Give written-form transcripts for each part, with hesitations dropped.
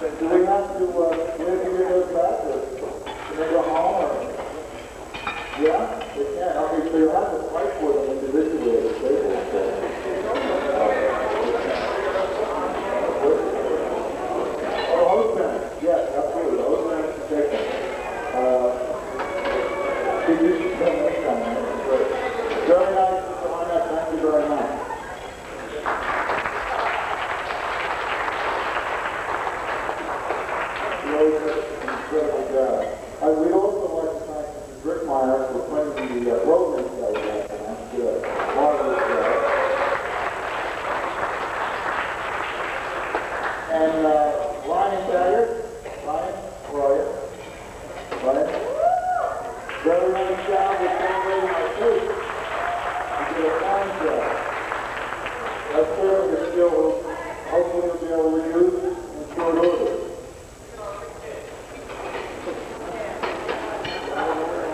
Do we have to, where do we go back, or can they go home, or? Yeah, they can. Okay, so you have to fight for them individually at the table. Oh, host parents. Yes, absolutely. Host parents can take them. Did you come next time? That's great. Very nice, Mr. Arnett. Thank you very much. Incredible job. We'd also like to thank Mrs. Rickmeyer for putting the road race that we had tonight. Good. Marvelous job. And Ryan Taggart. Ryan, where are you? Ryan? Very nice job with celebrating our food. You did a fine job. That's certainly a skill we'll hopefully be able to use in short order.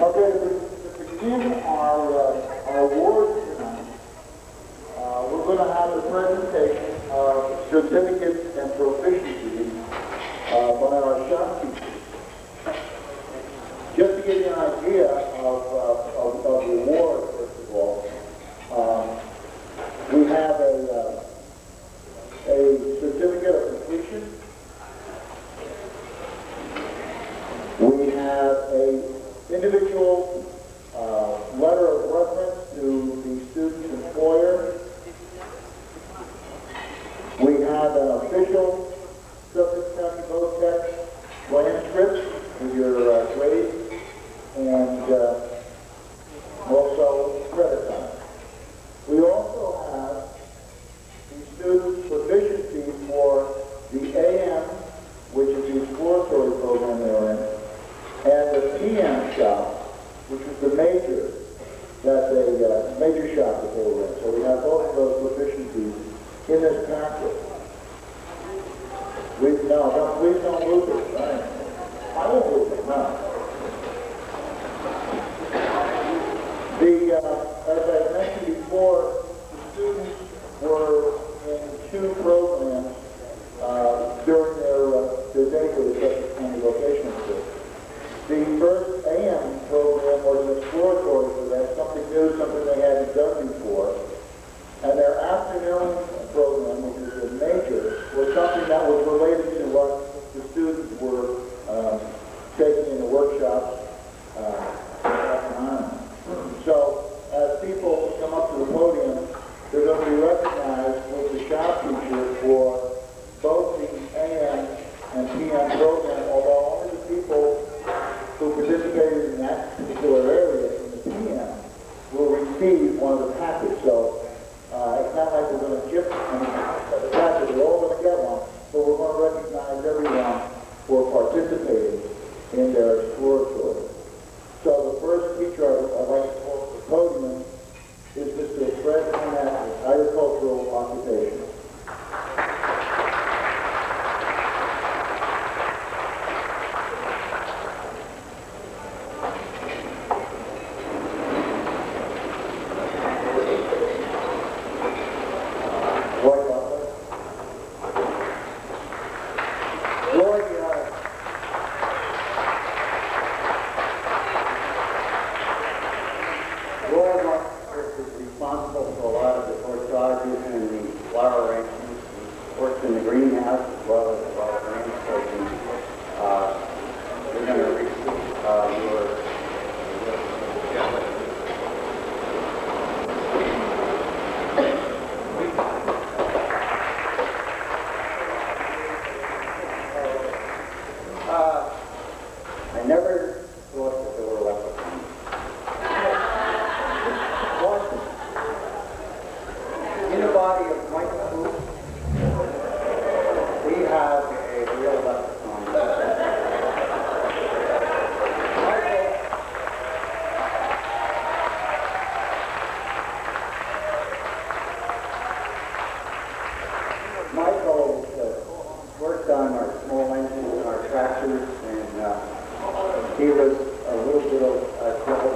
Okay, to begin our awards tonight, we're going to have a presentation of certificates and proficiencies by our shop teachers. Just to give you an idea of the award, first of all, we have a certificate of completion. We have a individual letter of reference to the student's employer. We have an official Suffolk County VOTEC transcript with your grades and also credit time. We also have the student's proficiency for the AM, which is the exploratory program they're in, and the PM shop, which is the major, that's a major shop that they were in. So we have both of those proficiencies in this packet. Please don't lose it. Right? I won't lose it, no. As I mentioned before, the students were in two programs during their dedicated Suffolk County vocational school. The first AM program was an exploratory for them, something new, something they hadn't done before. And their afternoon program, which is a major, was something that was related to what the students were taking in the workshops at the time. So as people come up to the podium, they're going to be recognized with the shop teacher for both the AM and PM program, although only the people who participated in that particular area in the PM will receive one of the packets. So it's not like we're going to gift the packet, we're all going to get one, but we're going to recognize everyone for participating in their exploratory. So the first teacher I'd like to call to the podium is Mr. Fred Arnett with Agricultural Occupation. He was a little bit of trouble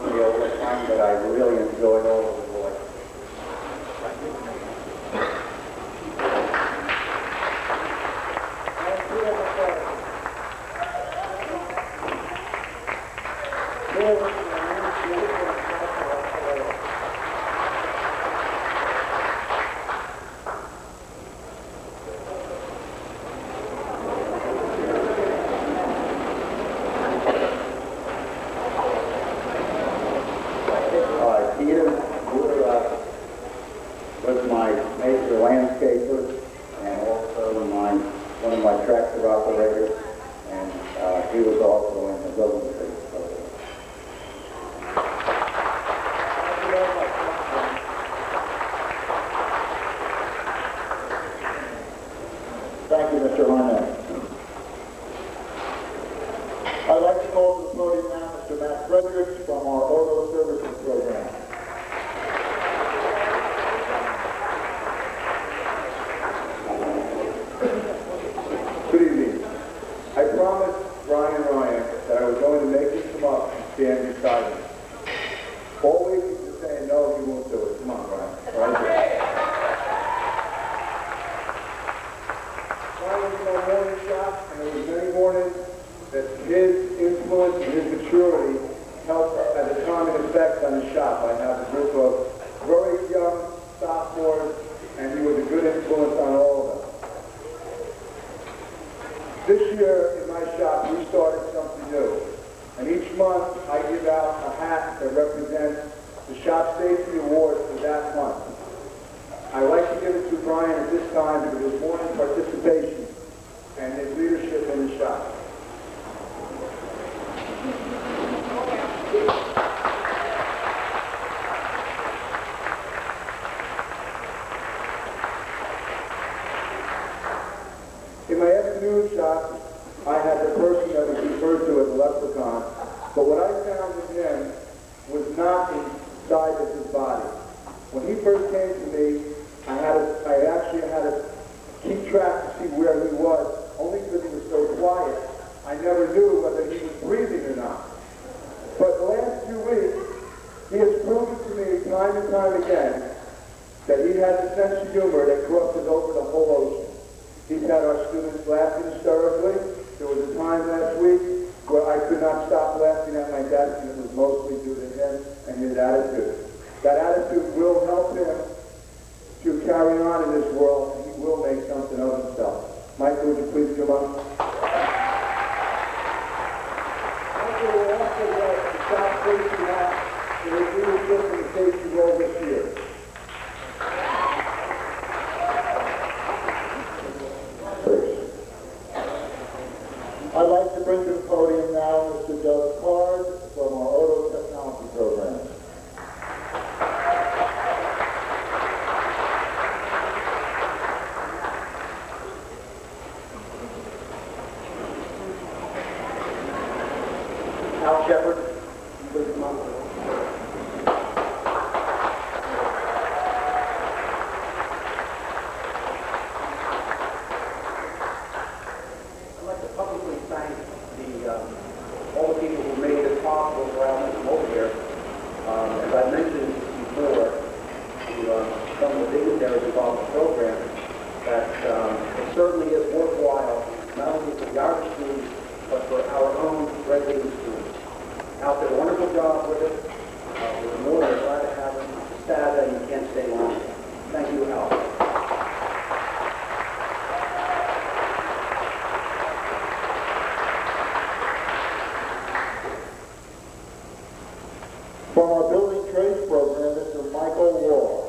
over time, but I really enjoyed all of the boys. And Peter was my major landscaper and also one of my tractor operators, and he was also in the building trades program. Thank you, Mr. Harnett. I'd like to call to the podium now Mr. Matt Fredericks from our Auto Services Program. Good evening. I promised Brian Ryan that I was going to make him come up and stand beside me. Always he's just saying, no, he won't do it. Come on, Brian. Right there. Brian was in our morning shop, and there was many mornings that his influence and his maturity helped at a common effect on the shop. I have a group of very young sophomores, and he was a good influence on all of them. This year in my shop, we started something new. And each month, I give out a hat that represents the Shop Safety Award for that month. I like to give it to Brian at this time because it was morning participation and his leadership in the shop. In my afternoon shop, I had the person that was referred to as a leprechaun, but what I found in him was not inside of his body. When he first came to me, I actually had to keep track to see where he was, only because he was so quiet. I never knew whether he was breathing or not. But the last few weeks, he has proven to me time and time again that he has a sense of humor that crosses over the whole ocean. He's had our students laughing hysterically. There was a time last week where I could not stop laughing at my desk, and it was mostly due to him and his attitude. That attitude will help him to carry on in this world, and he will make something of himself. Michael, would you please come up? Michael will also get the shop safety hat and his leadership in the safety role this year. I'd like to bring to the podium now Mr. Doug Card from our Auto Technology Program. Al Shepard, please come up. I'd like to publicly thank all the people who made it possible for Al to come over here. As I mentioned before, to some of the dignitaries involved in the program, that it certainly is worthwhile, not only for the art students, but for our own resident students. Al did a wonderful job with it. We're more than glad to have him. It's sad that he can't stay longer. Thank you, Al. From our Building Trades Program, Mr. Michael Wall.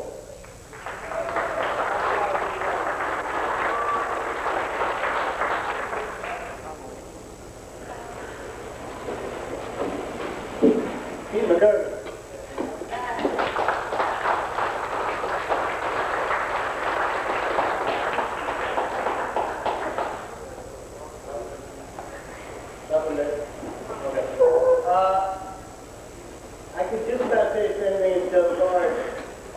Pete McGurk. Nothing there? Okay. I could just about say the same thing as Joe Bard.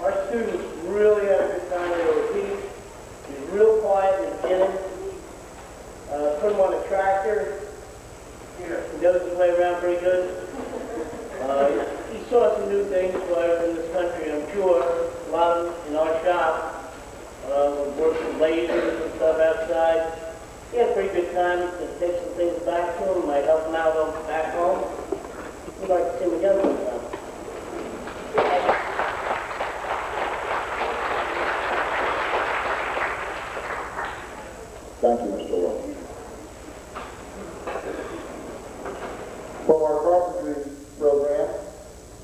Our students really had a good time with Pete. He's real quiet in the beginning. Put him on a tractor. He knows his way around pretty good. He saw some new things while I was in this country, I'm sure. A lot of them in our shop. We worked with lasers and stuff outside. He had a pretty good time to take some things back to him. I helped him out back home. like to sing again sometime. Thank you, Mr. Walker. From our carpentry program,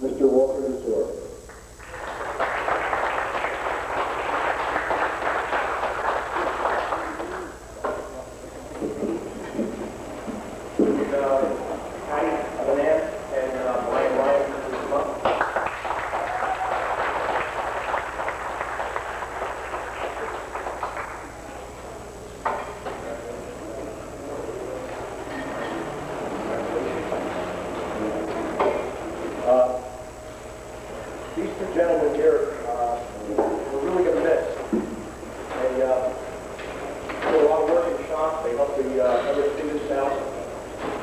Mr. Walker DeSore. Patty Lenan and Brian Ryan to come up. These two gentlemen here, we're really going to miss. They do a lot of work in the shop. They help the other students out.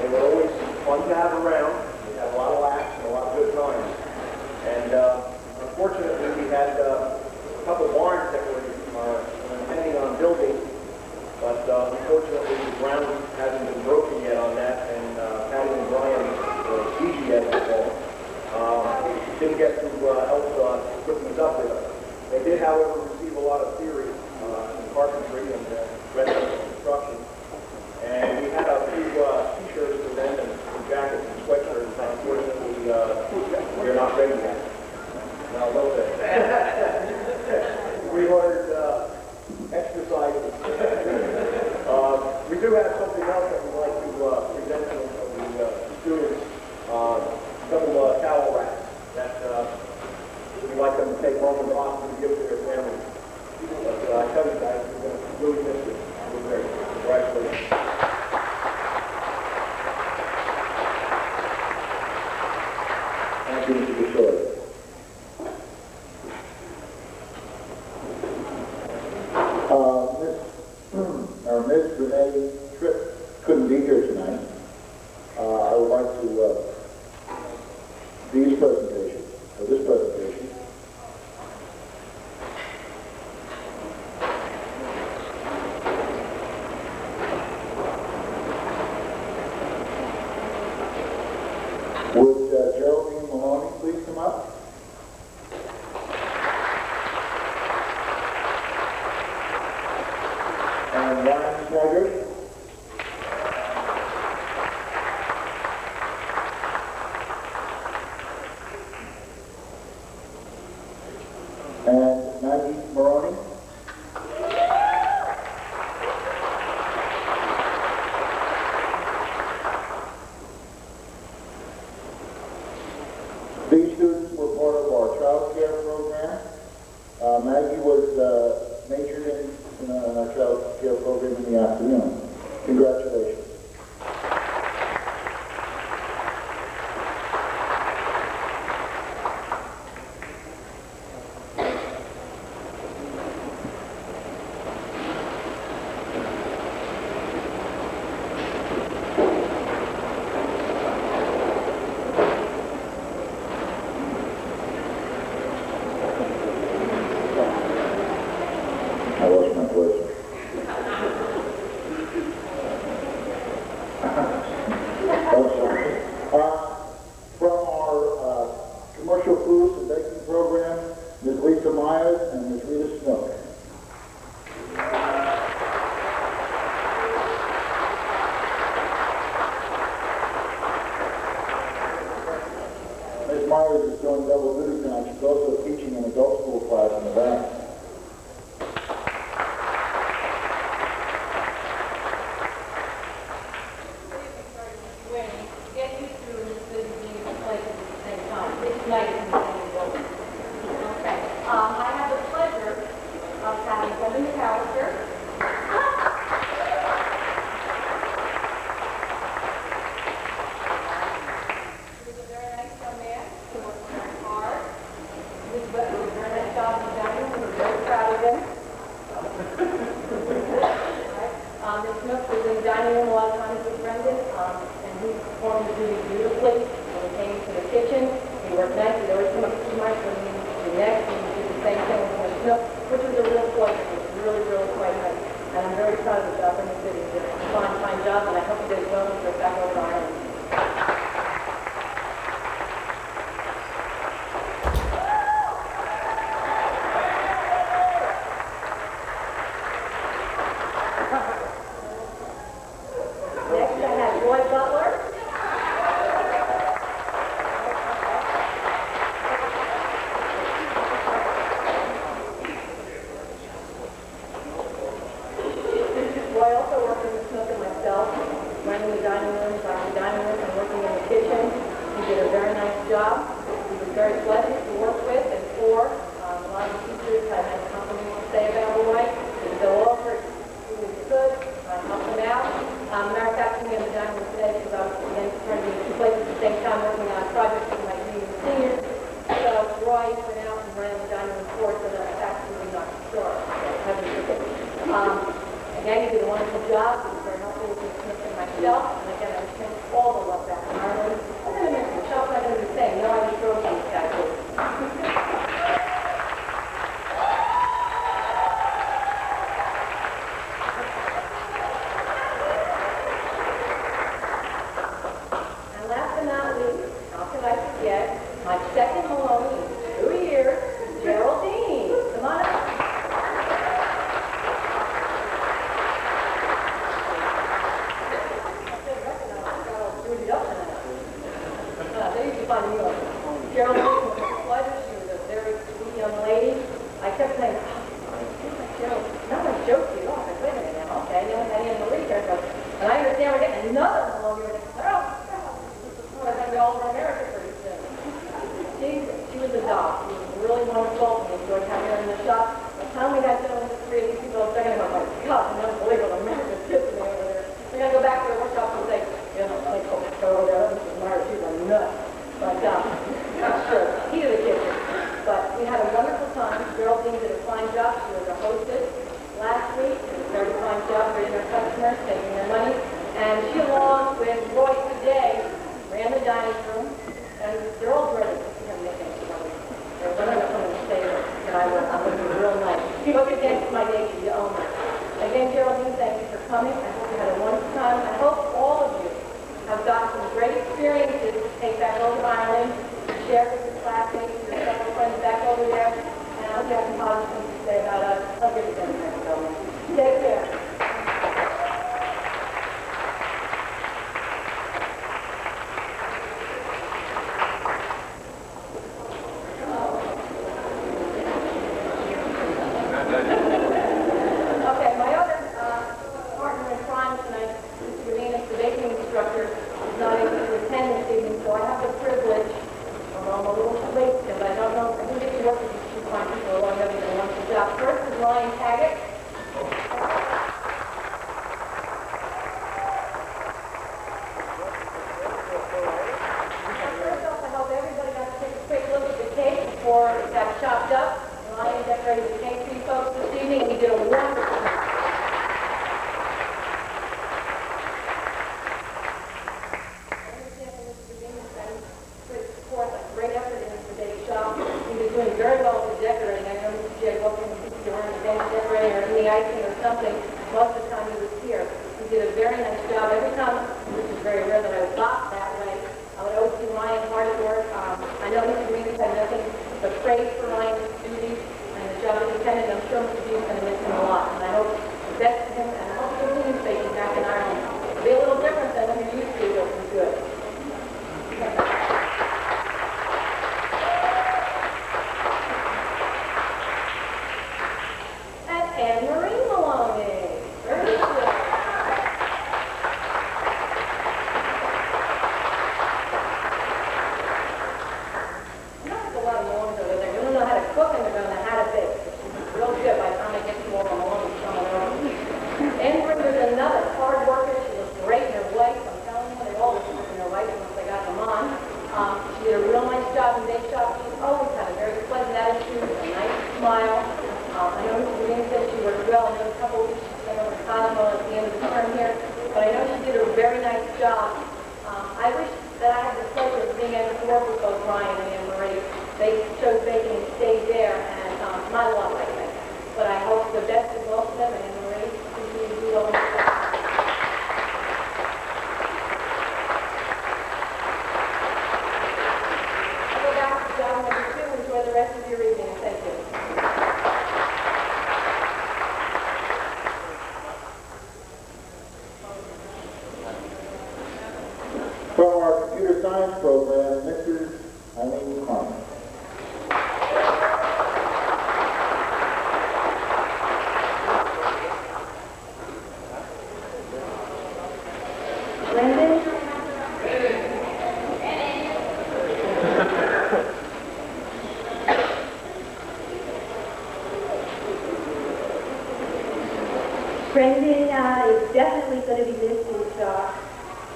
They were always fun to have around. We had a lot of laughs and a lot of good times. And unfortunately, we had a couple barns that were intending on building, but unfortunately, the ground hasn't been broken yet on that. And Patty and Brian, or Gigi as they call them, didn't get to help put these up with us. They did, however, receive a lot of theory in carpentry and residential construction. And we had a few t-shirts for them and some jackets and sweatshirts. Unfortunately, we're not ready yet. No, a little bit. We ordered exercises. We do have something else that we'd like to present to the students. Couple towel racks that we'd like them to take home and possibly give to their families. But I tell you guys, we're going to really miss it. We're great. Congratulations. Thank you, Mr. DeSore. Ms. Renee Tripp couldn't be here tonight. I would like to this presentation. Would Geraldine Maloney please come up? And Ryan Snyder. And Maggie Maroney. These students were part of our child care program. Maggie was majored in our child care program in the afternoon. Congratulations. I lost my voice. From our commercial foods and baking program, Ms. Lisa Myers and Ms. Rita Snook. Ms. Myers is doing double duty tonight. She's also teaching an adult school class in the back. I have the pleasure of having Kevin McAllister. He's a very nice young man who works very hard. He's done a very nice job in general, and we're very proud of him. Ms. Snook was in the dining room a lot of times with Brendan, and he performed his duty beautifully. When he came to the kitchen, he worked nice. He'd always come up to Mike when he was next, and he did the same thing with Ms. Snook, which was a real pleasure. It was really, really quite nice. And I'm very proud of the job in the city. He did a fine job, and I hope he did well with Rebecca O'Brien. running the dining room, buying the dining room, and working in the kitchen. He did a very nice job. He was very pleasant to work with and for. A lot of the teachers had compliments to say about Roy. He would go over, he was good, help him out. Matter of fact, we in the dining room today because I was again trying to be in two places at the same time working on projects with my juniors and seniors. So Roy went out and ran the dining room floor, so that I absolutely not sure. Again, he did a wonderful job. He was very helpful with Smith and myself. And again, I sent all the love back to Ireland. I'm going to miss him. Shop's not going to be the same. No, I was throwing these guys. And last but not least, how could I forget my second Maloney in 2 years, Geraldine. Come on up. Geraldine was a pleasure. She was a very sweet young lady. I kept saying, no one joked you off. I said, wait a minute now, okay. And then when I had Marie there, and I understand we're getting another Maloney. We're going to be all over America pretty soon. She was a doll. She was really wonderful. We enjoyed having her in the shop. By the time we got done with the three of these people, I was thinking, oh my God, unbelievable. America's kissing me over there. We're going to go back to the workshop and say, they go over there. This is Myra. She's a nut. But, not sure. He did a kitchen. But we had a wonderful time. Geraldine did a fine job. She was a hostess last week. She did a very fine job greeting her customers, taking their money. And she, along with Roy today, ran the dining room. And they're all dreaded. They're one of them to say that I'm going to be real nice. Look against my nature, you own it. Again, Geraldine, thank you for coming. I hope you had a wonderful time. I hope all of you have gotten some great experiences to take back over to Ireland, share with your classmates, your fellow friends back over there, and I'll get some positive things to say about us. I'll give you them next moment. Take care. Okay, my other partner in crime tonight, Mr. Venus, the baking instructor, is not able to attend this evening, so I have the privilege, although I'm a little late because I don't know, I didn't get to work with these two fine people, although I know they're going to want the job. First is Ryan Taggett. First off, I hope everybody got to take a quick look at the cake before it got chopped up. Ryan decorated the cake for you folks this evening, and he did a wonderful job. Doing very well with the decorating. I know Mr. J. Wilson was doing the bench decorating or any icing or something most of the time he was here. He did a very nice job. Every time, which is very rare that I would box that way, I would always see Ryan hard at work. I know Mr. Venus had nothing but praise for Ryan's duties and the job that he attended. I'm sure Mr. Venus is going to miss him a lot. And I hope the best for him and I hope he continues baking back in Ireland. It'll be a little different than when you're used to, but it's good. And Marie Maloney. Very good. You know, there's a lot of Maloneys over there. You don't know how to cook and you don't know how to bake. It's real good by the time I get to all the Maloneys coming around. And there's another hard worker. She was great in her wife. I'm telling you, they all look in their wife once they got them on. She did a real nice job in bake shop. She's always had a very pleasant attitude, a nice smile. I know Mr. Green said she worked well. I know a couple of weeks she came over to Cosmo at the end of the term here, but I know she did a very nice job. I wish that I had the pleasure of being able to work with both Ryan and Anne Marie. They chose baking and stayed there, and my love, I think. But I hope the best of both of them, and Anne Marie continue to do well in the school. I'll go back to job number 2. Enjoy the rest of your evening. Thank you. From our computer science program, Mrs. Eileen Carmen.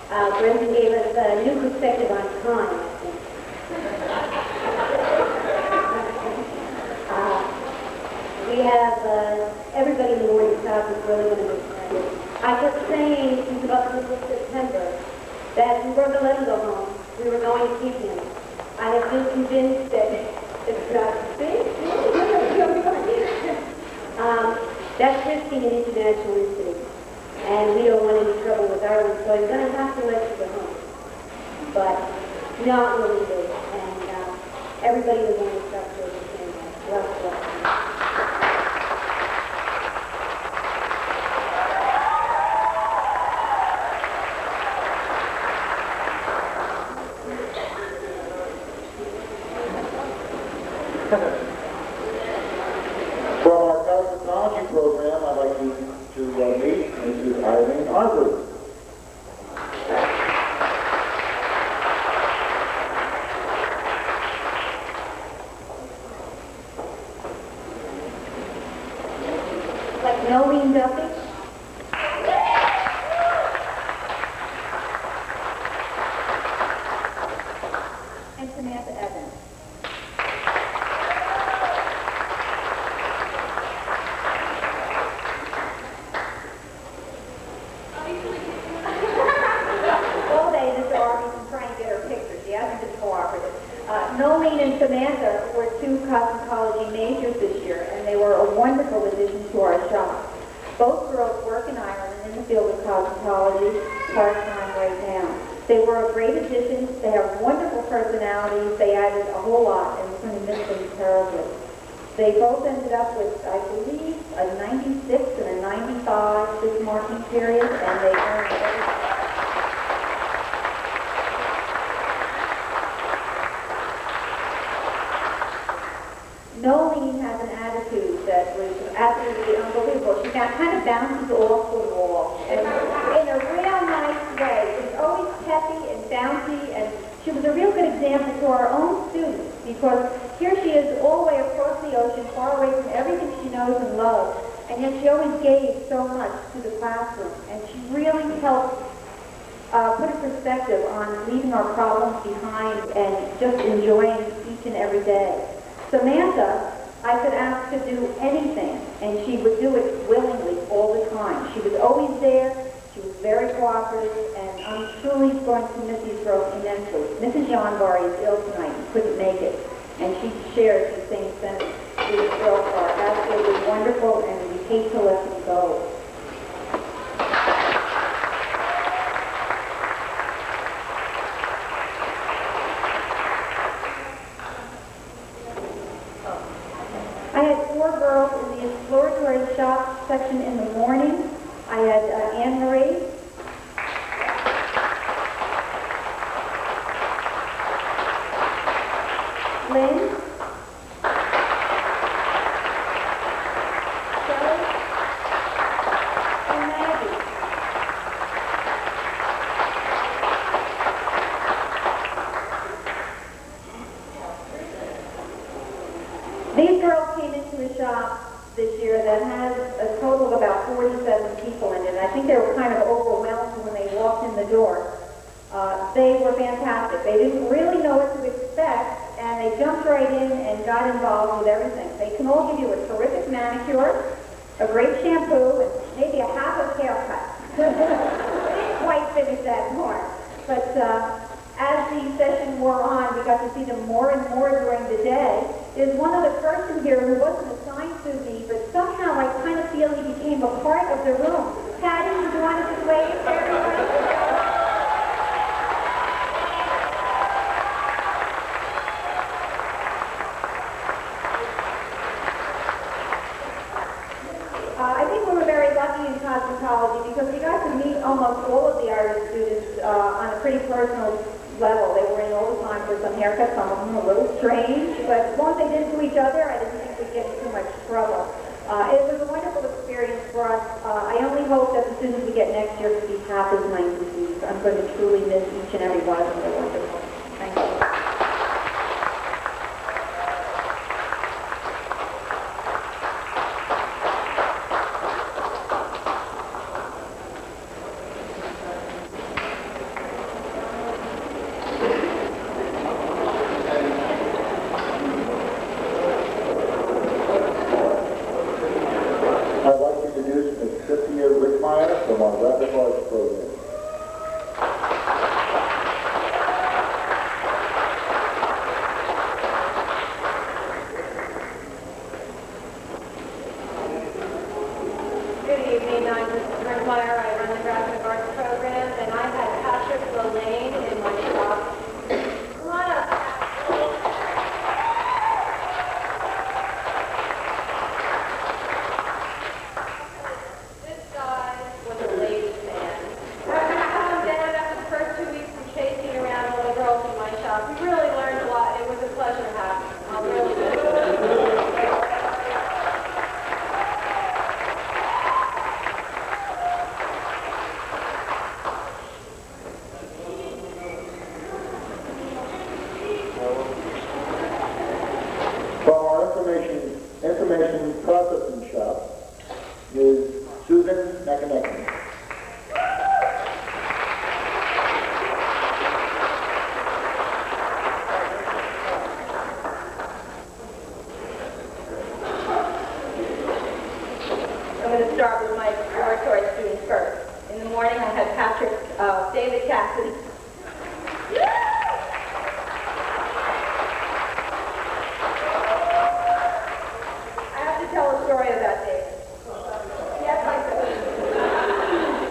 Brendan gave us a new perspective on time, I think. We have everybody in the morning staff is really going to be friendly. I kept saying since about the middle of September that we weren't going to let him go home. We were going to keep him. I have been convinced that it's not that's risking an international incident, and we don't want any trouble with Ireland, so I'm going to have to let you go home. But not willingly, and everybody was on the stuff to understand that. Love. From our cosmetology program, I'd like to meet Mrs. Eileen Arbour. Like Nolene Duffy. And Samantha Evans. All day, Mr. Arby's been trying to get her picture. She hasn't been cooperative. Nolene and Samantha were two cosmetology majors this year, and they were a wonderful addition to our shop. Both girls work in Ireland in the field of cosmetology part-time right now. They were a great addition. They have wonderful personalities. They added a whole lot, and we're going to miss them terribly. They both ended up with, I believe, a 96 and a 95 this marking period, and they earned everything. Nolene has an attitude that was absolutely unbelievable. She kind of bounces off the wall, and in a real nice way. She was always peppy and bouncy, and she was a real good example to our own students, because here she is all the way across the ocean, far away from everything she knows and loves, and yet she always gave so much to the classroom, and she really helped put a perspective on leaving our problems behind and just enjoying each and every day. Samantha, I could ask to do anything, and she would do it willingly all the time. She was always there. She was very cooperative, and I'm truly going to miss these girls immensely. Mrs. Yanvari is ill tonight and couldn't make it, and she shares the same sentiment. These girls are absolutely wonderful, and we hate to let them go. I had 4 girls in the exploratory shop section in the morning. I had Anne Marie, Lynn, Shelley, and Maggie. These girls came into a shop this year that has a total of about 47 people in it. And I think they were kind of overwhelmed when they walked in the door. They were fantastic. They didn't really know what to expect, and they jumped right in and got involved with everything. They can all give you a terrific manicure, a great shampoo, and maybe a half a haircut. They didn't quite finish that part. But as the session wore on, we got to see them more and more during the day. There's one other person here who wasn't assigned to me, but somehow I kind of feel he became a part of the room. Patty, do you want to just wave to everybody? I think we were very lucky in cosmetology because we got to meet almost all of the Irish students on a pretty personal level. They were in all the time for some haircuts, some of them a little strange, but as long as they didn't to each other, I didn't think we'd get in too much trouble. It was a wonderful experience for us. I only hope that the students we get next year will be half as nice as these. I'm going to truly miss each and every one of them. They're wonderful. Thank you. David Cassidy. I have to tell a story about David. Yes, I do.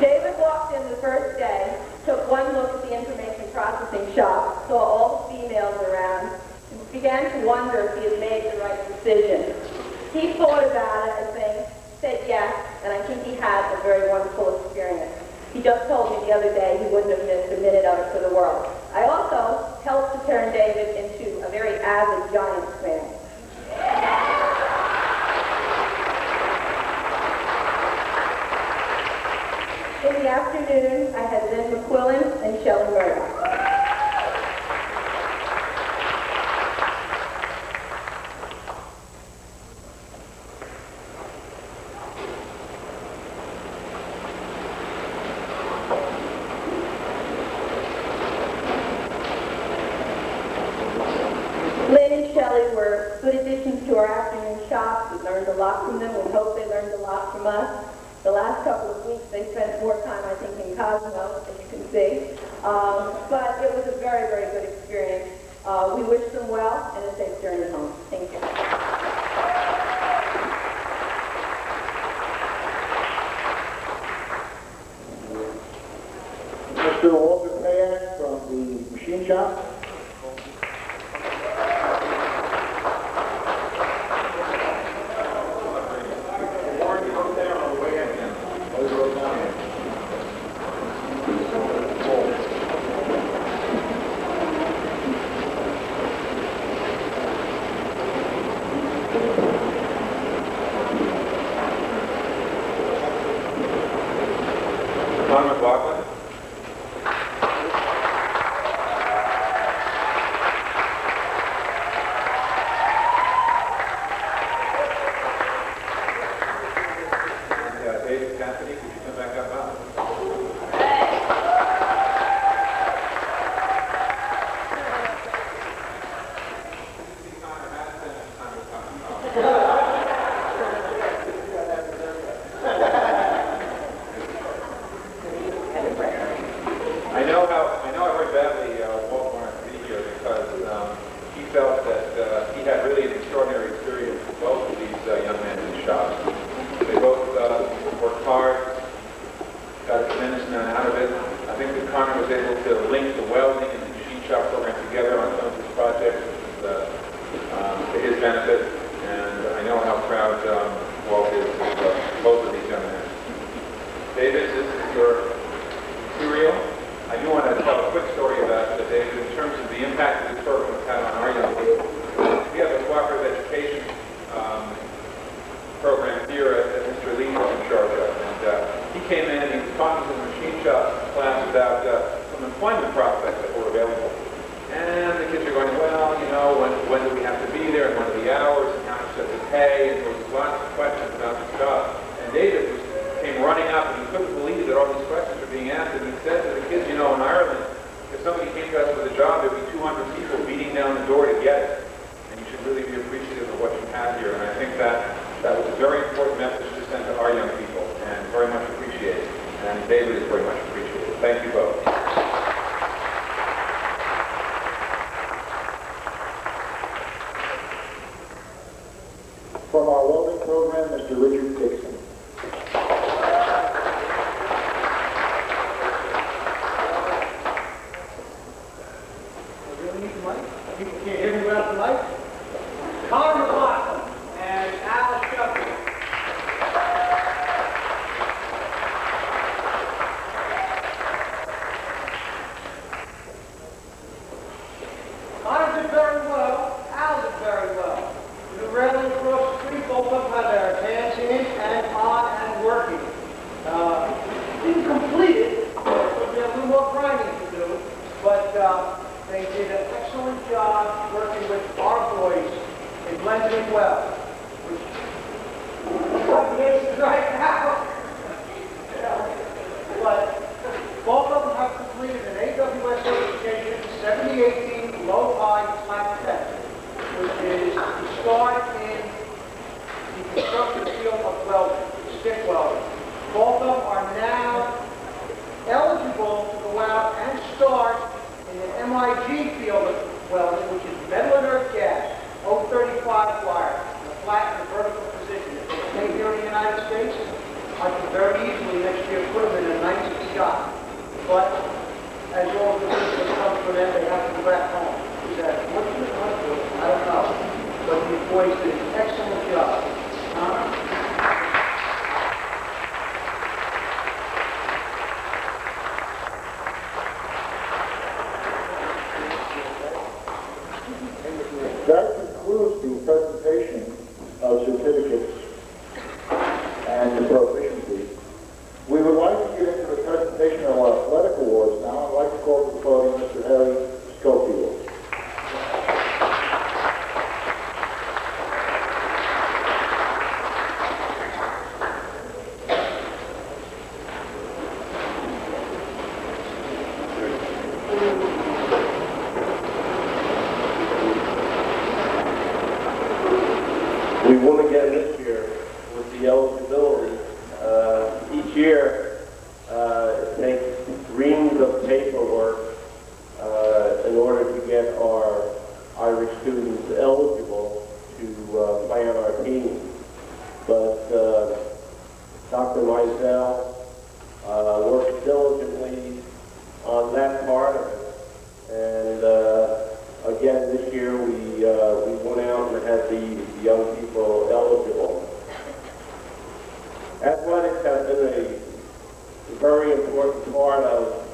David walked in the first day, took one look at the information processing shop, saw all the females around, and began to wonder if he had made the right decision. He thought about it, I think, said yes, and I think he had a very wonderful experience. He just told me the other day he wouldn't have missed a minute of it for the world. I also helped to turn David into a very avid Giants fan. In the afternoon, I had Lynn McQuillan and Shelley Murdoch. Lynn and Shelley were good additions to our afternoon shop. We learned a lot from them. We hope they learned a lot from us. The last couple of weeks, they spent more time, I think, in Cosmo, as you can see. But it was a very, very good experience. We wish them well and a safe journey home. Thank you. Mr. Walter Payak from the machine shop. Tom McLaughlin. And David Cassidy, could you come back up? I know I very badly Walt wanted to be here because he felt that he had really an extraordinary experience with both of these young men in the shop. They both worked hard, got a tremendous amount out of it. I think that Connor was able to link the welding and the machine shop program together on some of his projects to his benefit, and I know how proud Walt is of both of these young men. David, this is your material. I do want to tell a quick story about David in terms of the impact that this program has had on our young people. We have a cooperative education program here that Mr. Lee was in charge of. And he came in and he was talking to the machine shop class about some employment prospects that were available. And the kids are going, well, you know, when do we have to be there, and what are the hours, and how much does it pay, and there was lots of questions about the job. And David came running up, and he couldn't believe that all these questions were being asked, and he said to the kids, you know, in Ireland, if somebody came to us with a job, there'd be 200 people beating down the door to get it. And you should really be appreciative of what you have here. And I think that was a very important message to send to our young people, and very much appreciated. And David is very much appreciated. Thank you both. From our welding program, Mr. Richard Dixon. Really need the mic? People can't hear me without the mic? Connor McLaughlin and Alice Shepard. Connor did very well. Al did very well. We were railing across the street, both of them had their hands in and on and working. Didn't complete it, so we had a little more grinding to do, but they did an excellent job working with our boys in blending it well. Which is right now. But both of them have completed an AWS certification 7018 low-high flat test, which is the start in the construction field of welding, stick welding. Both of them are now eligible start in the MIG field of welding, which is metal inert gas, 035 wire, in a flat and vertical position. If they stay here in the United States, I could very easily next year put them in a nice shop. But as all the business comes from them, they have to go back home. Is that fortunate? I don't know. But the boys did an excellent job. That concludes the presentation of certificates and the proficiency. We would like to get into the presentation of our athletic awards now. I'd like to call to the podium Mr. Harry Schofield. We won again this year with the eligibility. Each year, it takes reams of paperwork in order to get our Irish students eligible to play on our team. But Dr. Mizell worked diligently on that part of it. And again, this year we went out and had the young people eligible. Athletics have been a very important part of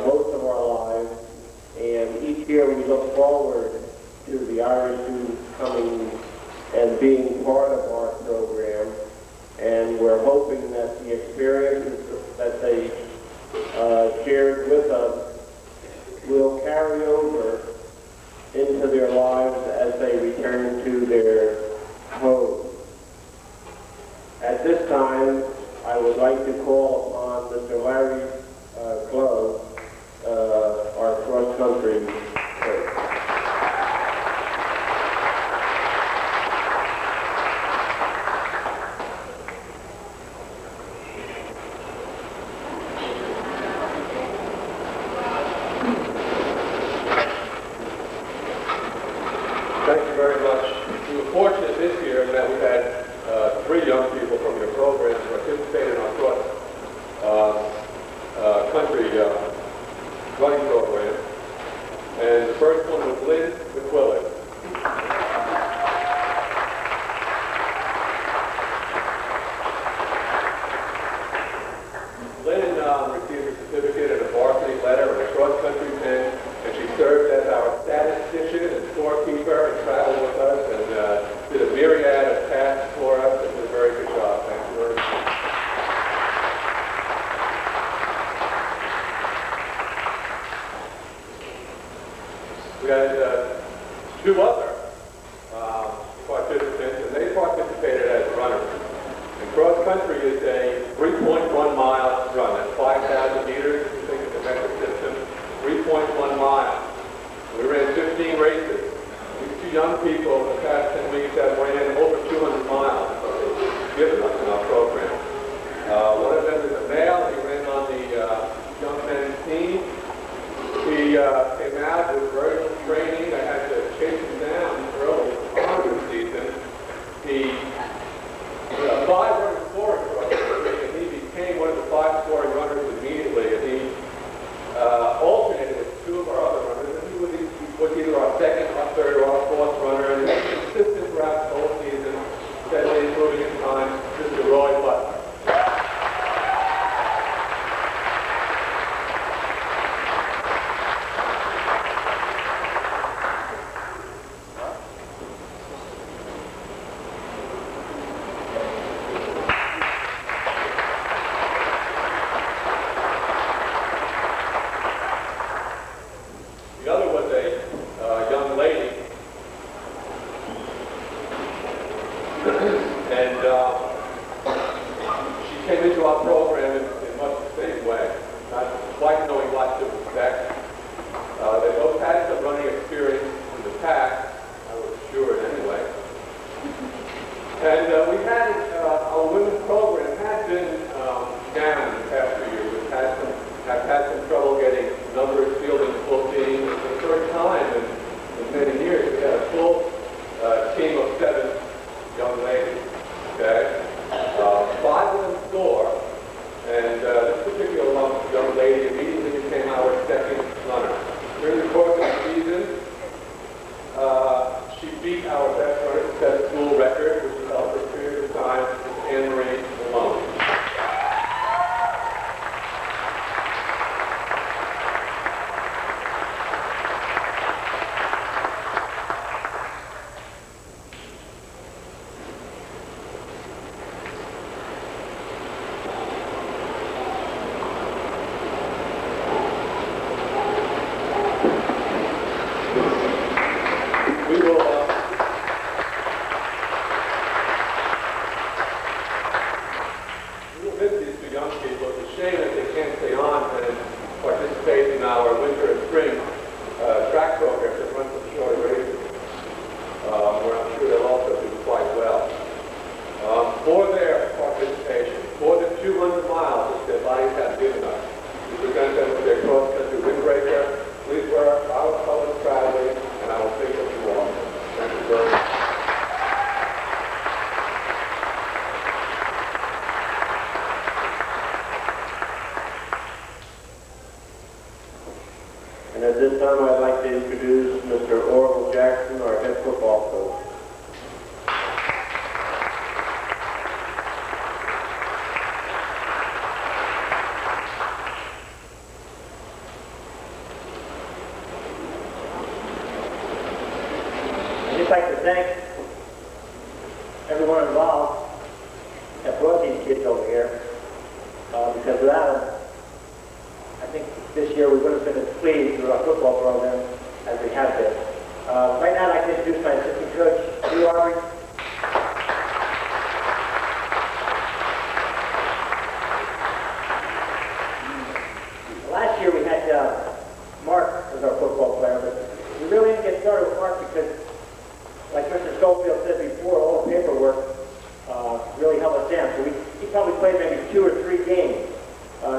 most of our lives, and each year we look forward to the Irish students coming and being part of our program, and we're hoping that the experiences that they shared with us will carry over into their lives as they return to their homes. At this time, I would like to call upon Mr. Larry Clove, our cross-country coach. Thank you very much. We were fortunate this year that we had 3 young people from your program participate in our cross-country running program. And the first one was Lynn McQuillan. Lynn received a certificate and a varsity letter and a cross-country pin, and she served as our statistician and scorekeeper and traveled with us and did a myriad of tasks for us and did a very good job. Thank you very much. We had 2 other participants, and they participated as runners. And cross-country is a 3.1-mile run. That's 5,000 meters, if you think of the metric system, 3.1 miles. We ran 15 races. These 2 young people in the past 10 weeks have ran over 200 miles, so they've given us in our program. One of them is a male. He ran on the young men's team. He came out with very little training. I had to chase him down early on in the season. He 5 running forward for us, and he became And at this time, I'd like to introduce Mr. Orville Jackson, our head football coach. I'd just like to thank everyone involved that brought these kids over here, because without them, I think this year we wouldn't have been as pleased with our football program as we have been. Right now, I'd like to introduce my assistant coach, Drew Aubrey. Last year we had Mark as our football player, but we really didn't get started with Mark because, like Mr. Schofield said before, all the paperwork really held us down. So he probably played maybe 2 or 3 games.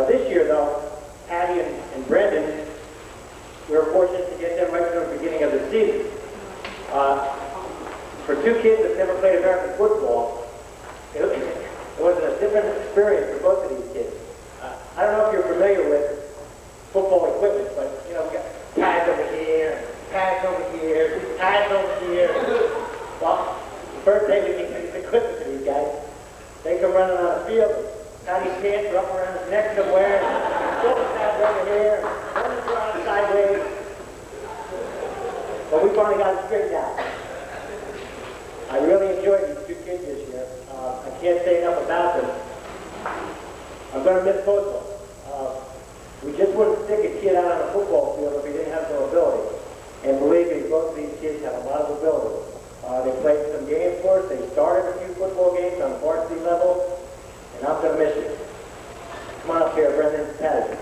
This year, though, Patty and Brendan, we were fortunate to get them right from the beginning of the season. For 2 kids that never played American football, it was a different experience for both of these kids. I don't know if you're familiar with football equipment, but we got pads over here, pads over here, pads over here. Well, the first day we get the equipment for these guys, they come running on the field. Patty's pants are up around his neck somewhere, shoulder pads over here, running around sideways. But we finally got it straightened out. I really enjoyed these 2 kids this year. I can't say enough about them. I'm going to miss both of them. We just wouldn't stick a kid out on a football field if he didn't have some ability. And believe me, both of these kids have a lot of ability. They played some games for us. They started a few football games on the varsity level. And I'm going to miss you. Come on up here, Brendan Patterson.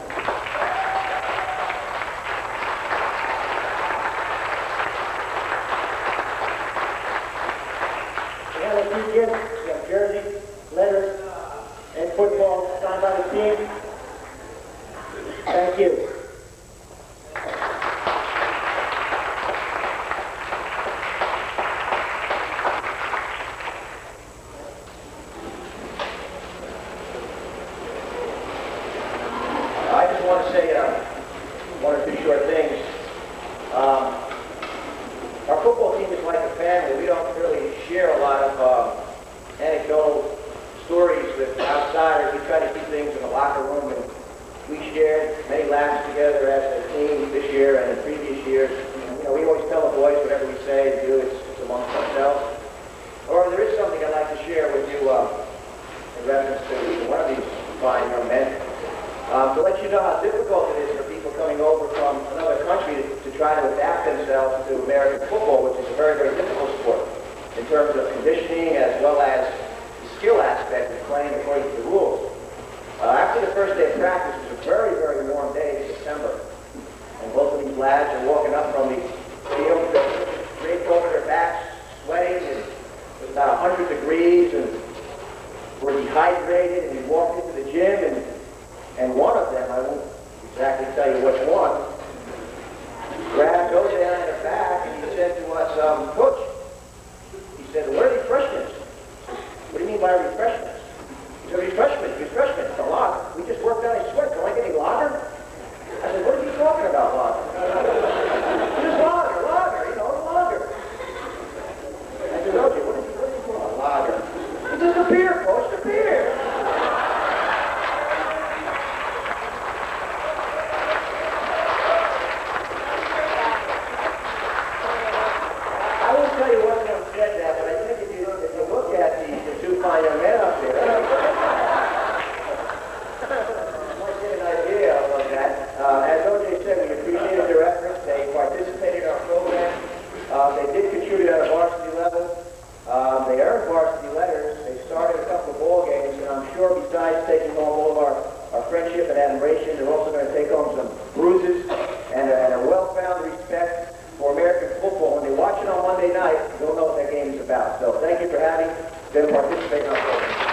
We have a few kids. We have jerseys, letters, and football signed by the team. Thank you. I just want to say 1 or 2 short things. Our football team is like a family. We don't really share a lot of anecdotal stories with outsiders. We try to keep things in the locker room, and we shared many laughs together as a team this year and in previous years. We always tell the boys whatever we say and do, it's amongst ourselves. However, there is something I'd like to share with you in reference to one of these fine young men. To let you know how difficult it is for people coming over from another country to try to adapt themselves to American football, which is a very, very difficult sport in terms of conditioning as well as the skill aspect of playing according to the rules. After the first day of practice, it was a very, very warm day in September, and both of these lads are walking up from the field, draped over their backs, sweating, and it was about 100 degrees, and were dehydrated, and we walked into the gym, and one of them, I won't exactly tell you which one, grabbed over down in the back, and he said to us, Coach, he said, where are the refreshments? What do you mean by refreshments? He said, refreshments, it's a lager. We just worked out a sweat. Can I get any lager? I said, what are you talking about, lager? Just lager, lager. I said, okay, what are you talking about, lager? It's just a beer, Coach, a beer. I won't tell you what of them said that, but I think if you look at the 2 fine young men up there, might get an idea of that. As O.J. said, we appreciated their efforts. They participated in our program. They did contribute at a varsity level. They earned varsity letters. They started a couple of ball games, and I'm sure besides taking home all of our friendship and admiration, they're also going to take home some bruises and a well-found respect for American football. When they watch it on Monday night, they'll know what that game is about. So thank you for having them participate in our program.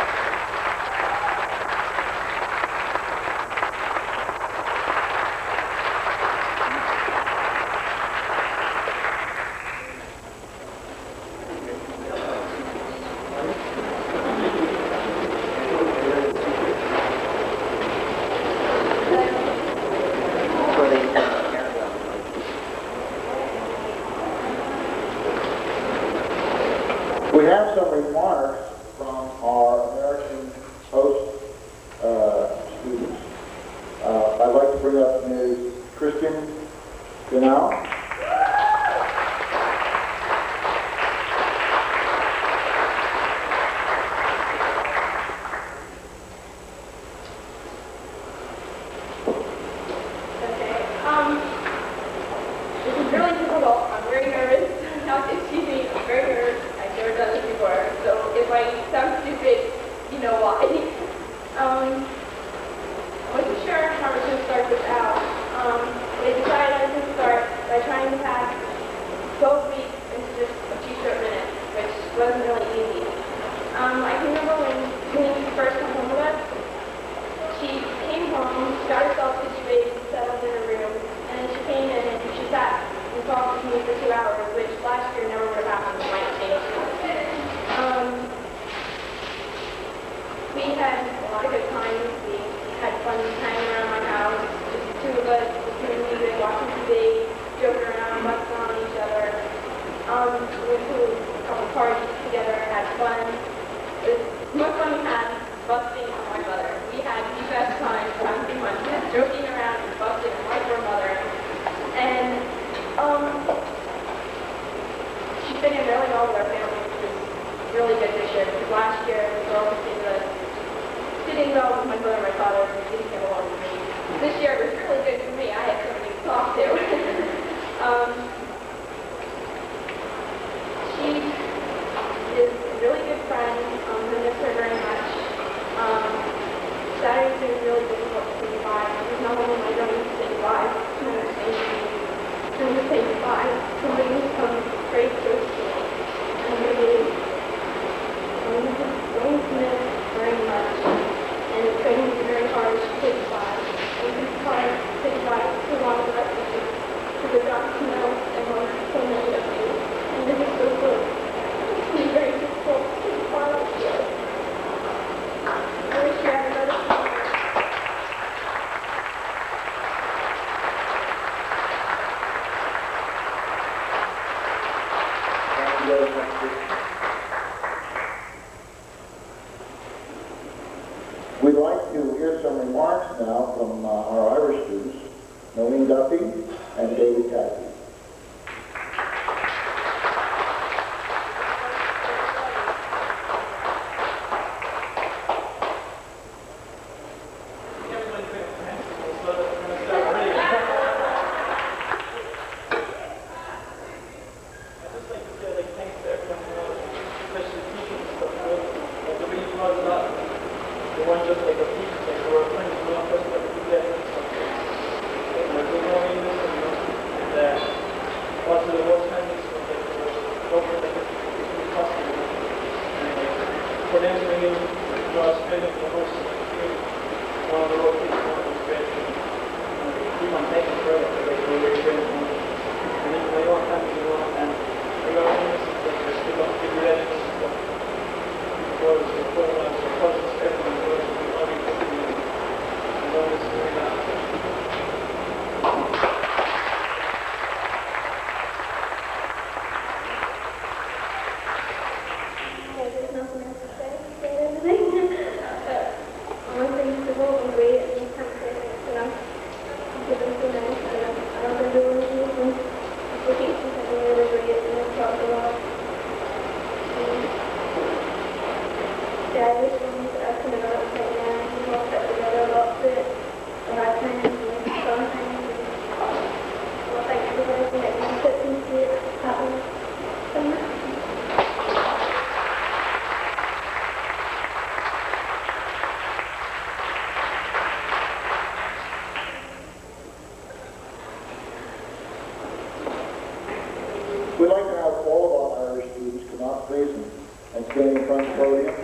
to bring up Ms. Kristen Genau. Okay. This is really difficult. I'm very nervous. Excuse me, I'm very nervous. I've never done this before. So if I sound stupid, you know why. I wasn't sure how I was going to start this out. But I decided I was going to start by trying to pack 12 weeks into just a few short minutes, which wasn't really easy. I can remember when Janine first came home with us. She came home, she got herself situated, settled in her room, and then she came in and she sat and talked to me for 2 hours, which last year never would have happened in my change. We had a lot of good times. We had fun hanging around my house, just the two of us, listening to music, watching TV, joking around, busting on each other. We went to a couple parties together, had fun. It was the most fun we had busting on my mother. We had the best time having fun, joking around and busting on my poor mother. And she fit in really well with our family, which was really good this year, because last year the girls didn't well with my mother and my father, and they didn't get along with me. This year it was really good for me. I had somebody to talk to. She is a really good friend. I miss her very much. Saturday's been really difficult to say goodbye. There's no one in my room to say goodbye. To understand me. To say goodbye. Somebody who's come very close to me. And really, I'm just going to miss very much. And it's going to be very hard to say goodbye. It's hard to say goodbye to a lot of the rest of you. Because I've gotten to know and love so many of you. And this is so good. It's very difficult to say goodbye this year. I wish you had another time. Thank you very much. We'd like to hear some remarks now from our Irish students, Nolene Duffy and David Cathy. There's nothing else to say. Everything. One thing to go away and you can't say it. And I'm giving to them. I don't know doing anything. Applications have been really great and it's helped a lot. Dad is going to ask me about it right now. We all got together a lot bit. The hard times and the fun times. Well, thank everybody for letting me sit and see it happen. We'd like to have all of our Irish students come out, please, and stand in front of the podium.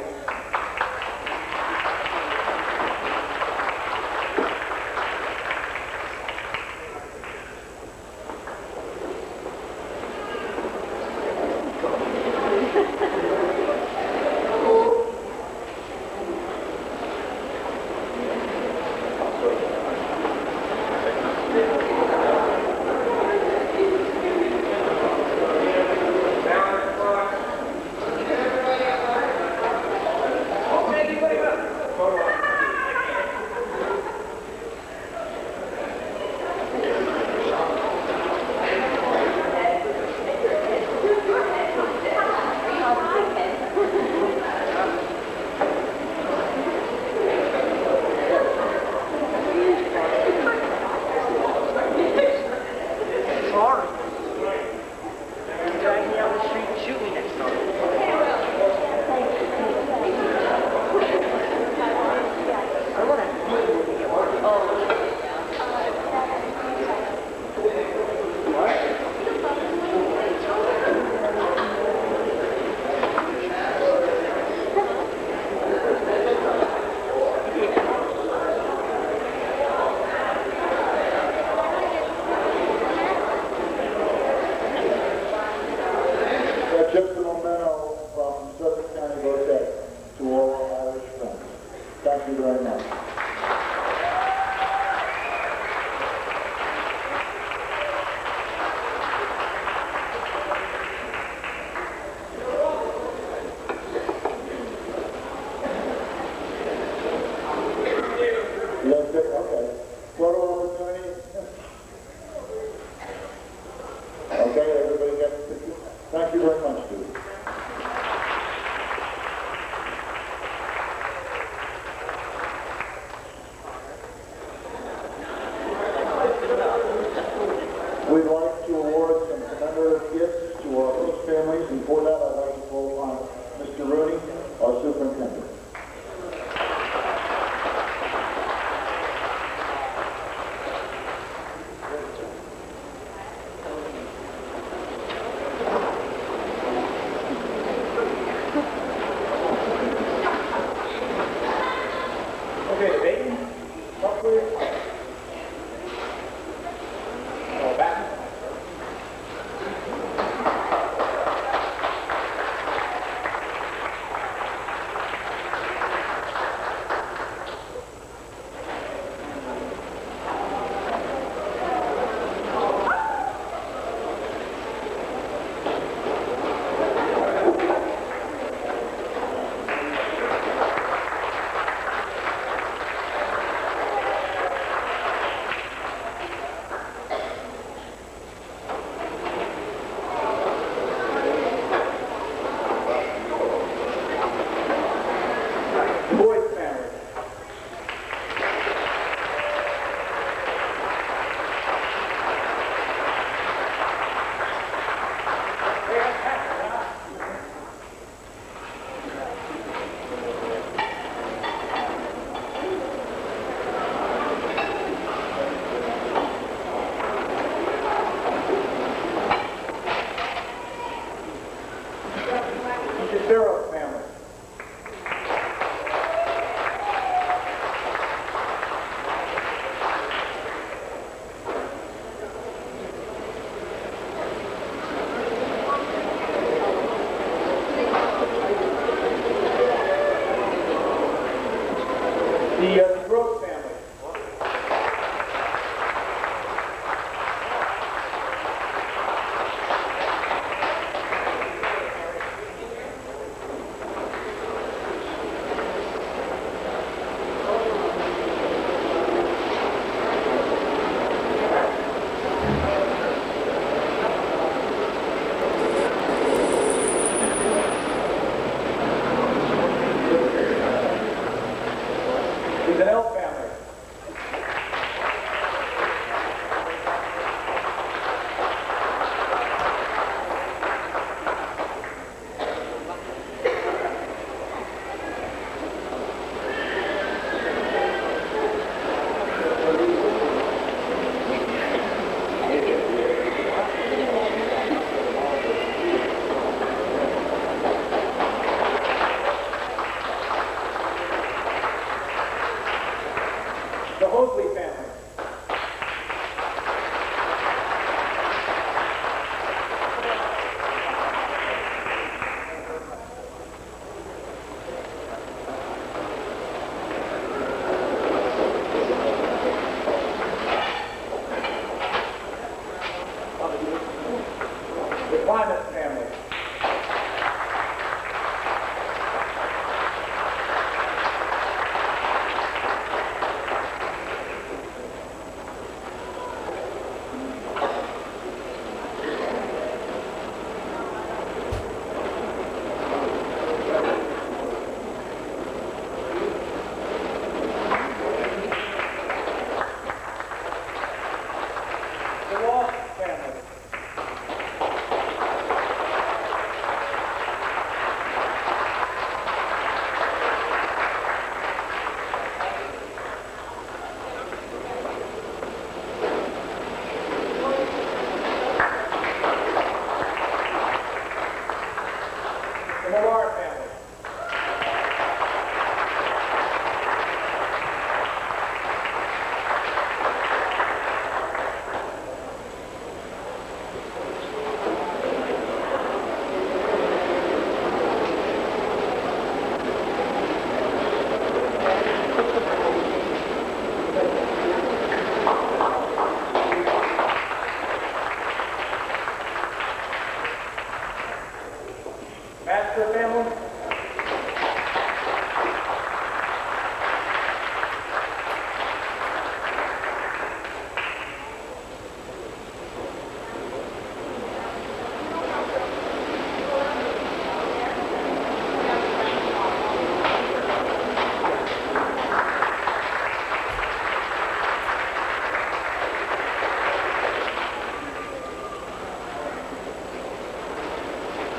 we'd like to award some commemorative gifts to our host families, and for that, I'd like to call on Mr. Rooney, our superintendent. Okay, the baby, up with. Oh, back.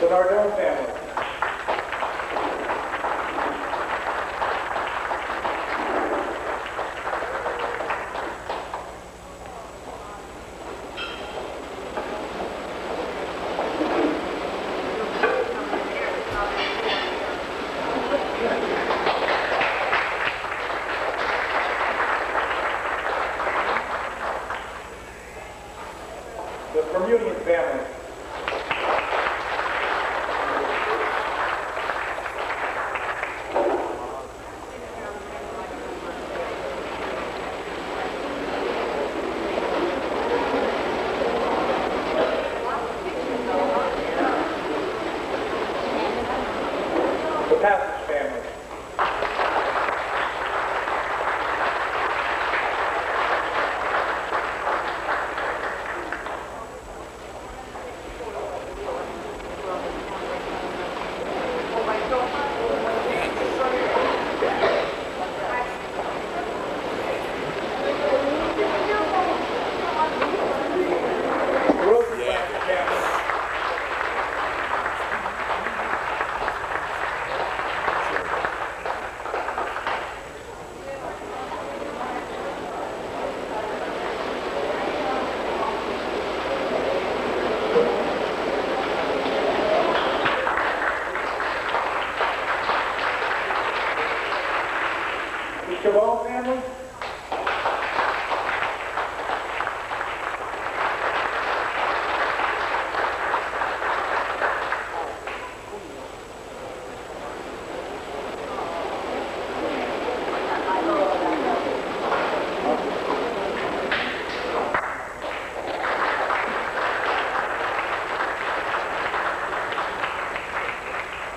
The Nardone family. The Bermudian family. The Passage family. The Rosenblatt family. The Chabot family.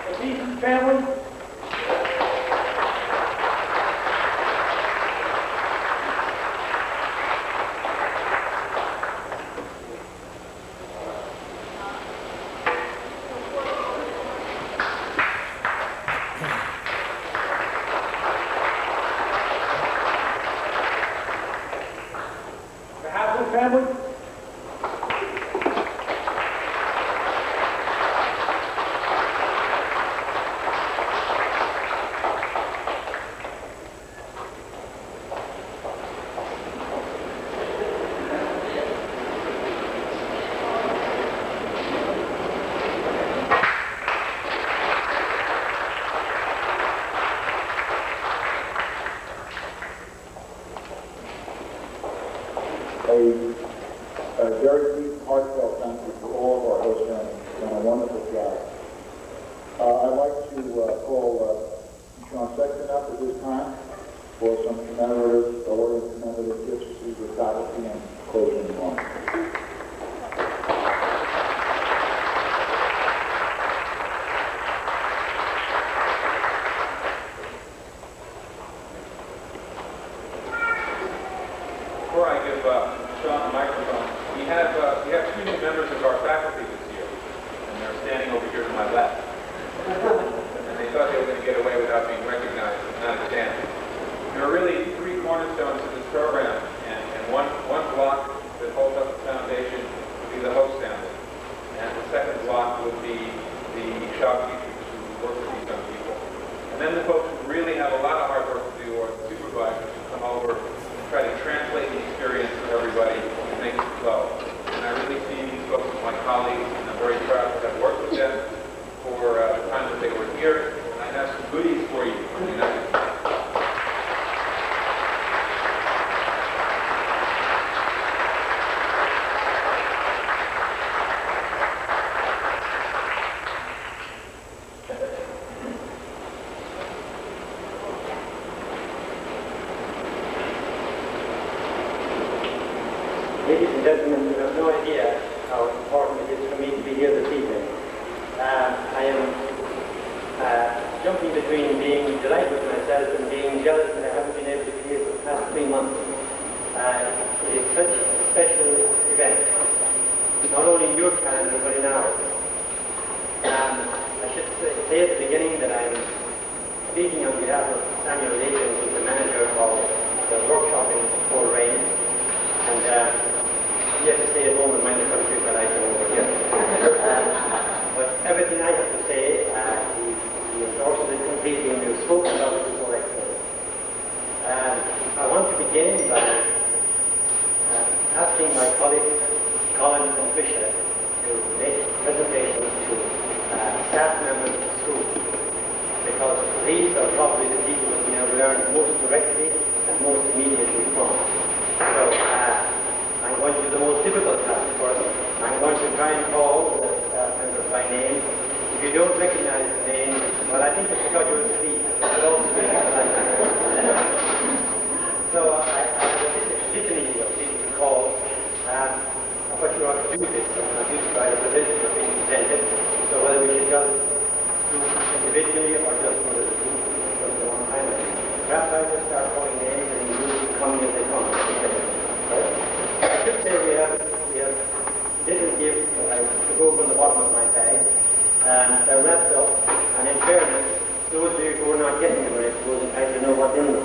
The Beeson family. The Haslett family. A very deep, heartfelt thank you to all of our host families. You've done a wonderful job. I'd like to call Sean Sexton up at this time for some commemorative, award of commemorative gifts to the faculty and closing remarks. Before I give Sean the microphone, we have two new members of our faculty this year, and they're standing over here to my left. And they thought they were going to get away without being recognized, but not a chance. There are really three cornerstones to this program, and one block that holds up the foundation would be the host family, and the second block would be the shop teachers who work with these young people. And then the folks who really have a lot of hard work to do are the supervisors who come over and try to translate the experience for everybody and make it flow. And I really see these folks as my colleagues, and I'm very proud to have worked with them for the time that they were here. And I have some goodies for you from the United States. Ladies and gentlemen, you have no idea how important it is for me to be here this evening. I am jumping between being delighted with myself and being jealous that I haven't been able to be here for the past 3 months. It is such a special event, not only in your calendar but in ours. I should say at the beginning that I'm speaking on behalf of Samuel Layton, who's the manager of the workshop in Fort Rain. And you have to stay at home and mind the country that I go over here. But everything I colleagues, Colin and Fisher, to make presentations to staff members of the school, because these are probably the people that we have learned most directly and most immediately from. So I'm going to do the most difficult task first. I'm going to try and call the staff members by name. If you don't recognize the name, well, I think it's because you're asleep. But also so this is an easy of people to call. But you ought to do this. I'm used by the presenters being presented. So whether we should just do individually or just do as a group, just the one time. Perhaps I just start calling names and you come as they come. I should say we have little gifts that I took over in the bottom of my bag. They're wrapped up, and in fairness, those of you who are not getting them, I suppose, entitled to know what's in them.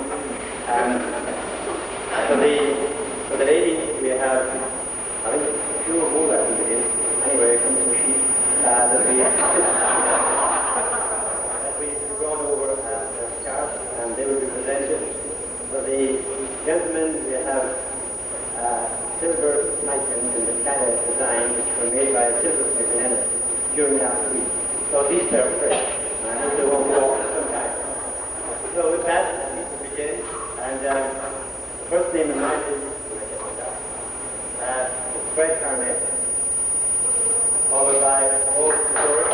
For the ladies, we have, I think, a few of all that it is. Anyway, it comes from a sheet that we've gone over their scarves, and they will be presented. For the gentlemen, we have silver icons in the Canada design, which were made by a silversmith in Ennis during last week. So at least they're fresh. I hope they won't go off sometime. So with that, I need to begin. And the first name in mind is Fred Carnett, followed by Oak George.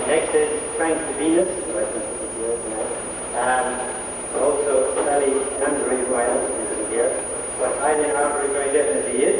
Next is Frank Venus, who I think is here tonight. Also Sally Andrew, who I don't think is here. But Eileen Harper very definitely is.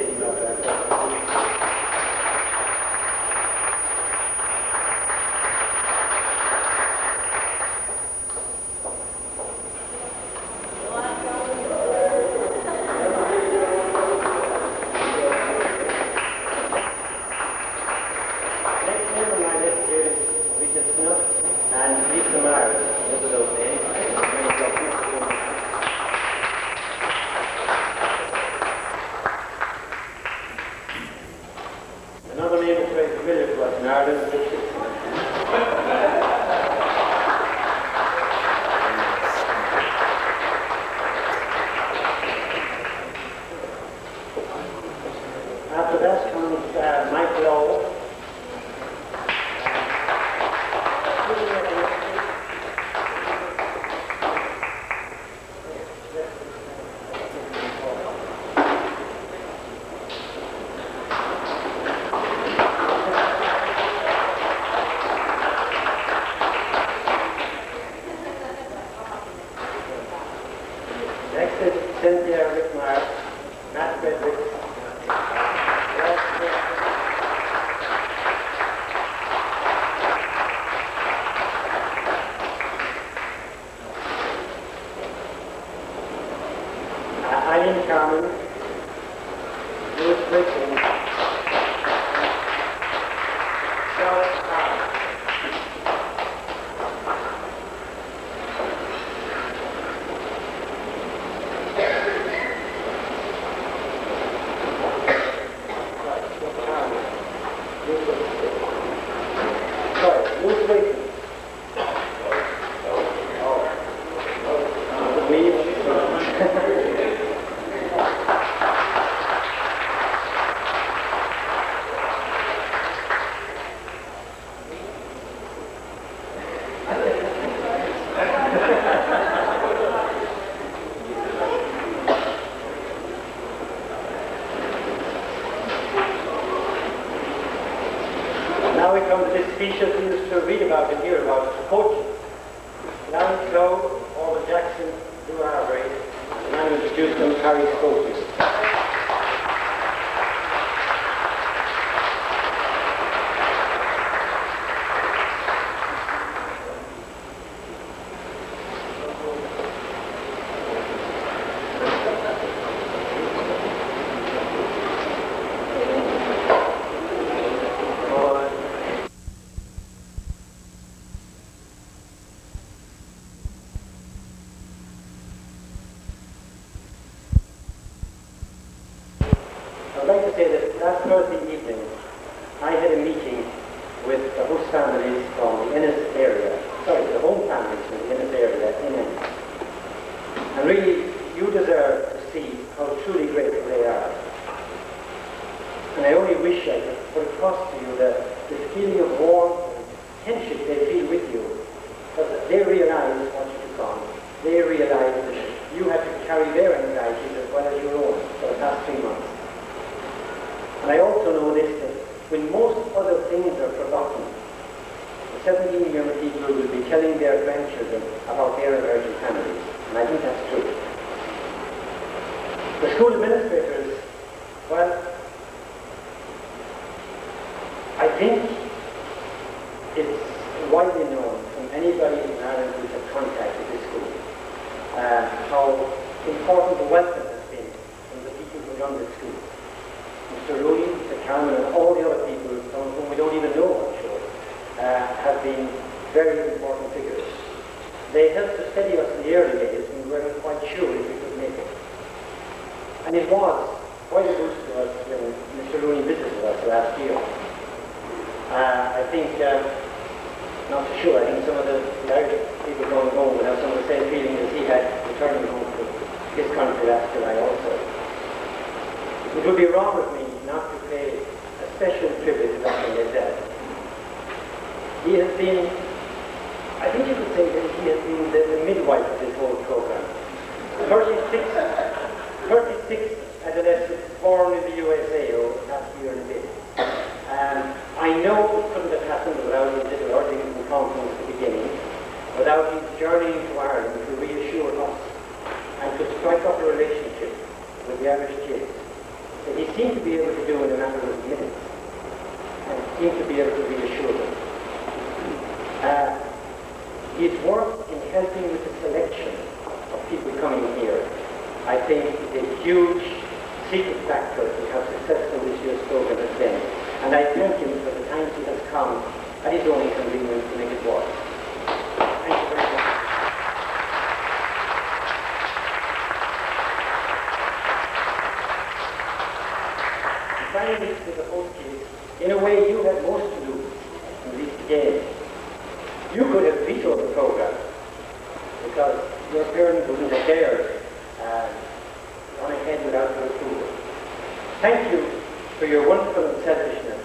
Now we come to this species we used to read about and hear about, coaching. Lance Lowe, Oliver Jackson, Lou Harvey, the man who introduced them, Harry Coaching. evening, I had a meeting with the host families from the Ennis area, the home families from the Ennis area in Ennis. And really, you deserve to see how truly grateful they are. And I only wish I could put across to you the feeling of warmth and kinship they feel with you, because they realize what you've gone. They realize that you have to carry their anxieties as well as your own for the past 3 months. And I also know this, that when most other things are forgotten, the 17 young people will be telling their grandchildren about their emerging families. And I think that's true. The school administrators, well, I think it's widely known from anybody in Ireland who's had contact with this school how important the welcome has been from the people who run this school. Mr. Rooney, Mr. Cameron, and all the other people, some of whom we don't even know, I'm sure, have been very important figures. They helped to steady us in the early days when we weren't quite sure if we could make it. And it was quite a boost to us when Mr. Rooney visited us last year. I think, not so sure, I think some of the Irish people going home will have some of the same feeling as he had returning home to his country last July also. It would be wrong of me not to pay a special tribute to Dr. Liddell. He has been, I think you could say that he has been the midwife of this whole program. 36 adolescents born in the USA over the past year and a bit. I know it couldn't have happened without his little Ardington conference at the beginning, without his journeying to Ireland to reassure us and to strike up a relationship with the Irish kids that he seemed to be able to do in a matter of minutes, and seemed to be able to reassure them. His work in helping with the selection of people coming here, I think, is a huge secret factor in how successful this year's program has been. And I thank him for the times he has come at his own inconvenience to make it work. Thank you very much. And finally, to the host kids, in a way you had most to lose in this game. You could have vetoed the program because your parents wouldn't have dared gone ahead without your approval. Thank you for your wonderful unselfishness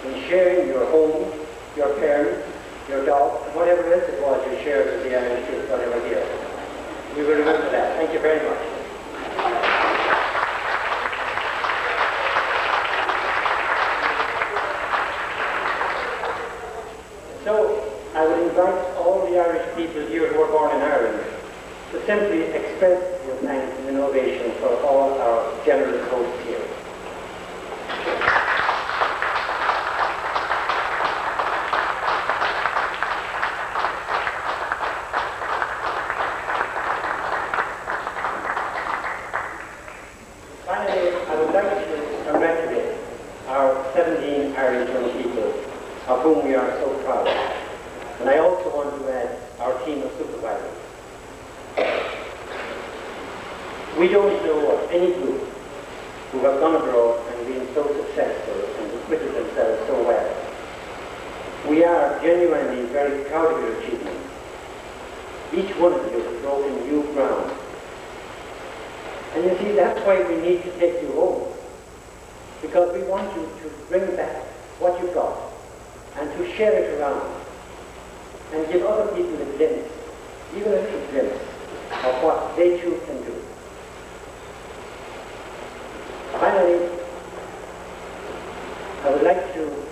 in sharing your home, your parents, your dog, and whatever else it was you shared with the Irish kids while they were here. We will remember that. Thank you very much. So, I would invite all the Irish people here who were born in Ireland to simply express your thanks and innovation for all our generous hosts here. Finally, I would like to congratulate our 17 Irish young people, of whom we are so proud. And I also want to add our team of supervisors. We don't know of any group who have gone abroad and been so successful and acquitted themselves so well. We are genuinely very proud of your achievements. Each one of you has broken new ground. And you see, that's why we need to take you home. Because we want you to bring back what you've got and to share it around and give other people a glimpse, even a little glimpse, of what they too can do. Finally, I would like to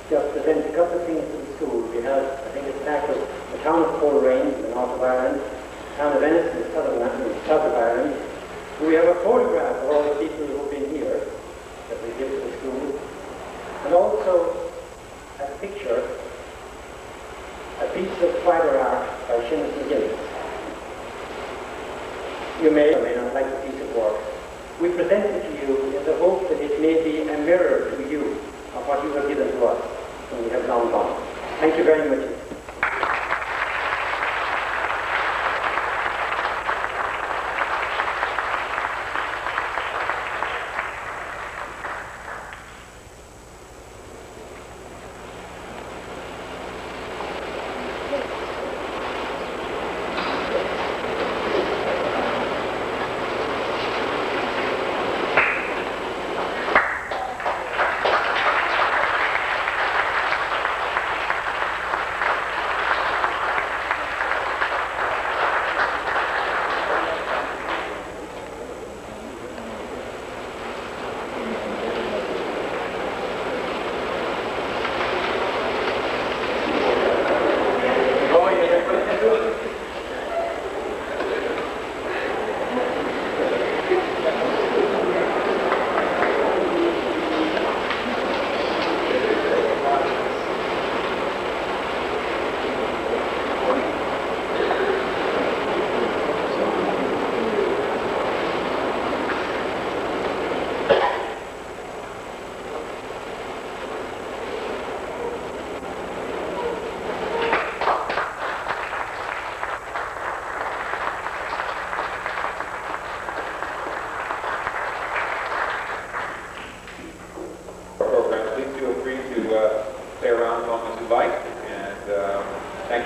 just present a couple of things to the school. We have, I think it's tackled the town of Coleraine in the north of Ireland, the town of Ennis in the south of Ireland. We have a photograph of all the people who have been here that we give to the school, and also a picture, a piece of fiber art by Seamus McGillis. You may or may not like the piece of work. We present it to you in the hope that it may be a mirror to you of what you have given to us when we have long gone. Thank you very much.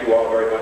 thank you all very much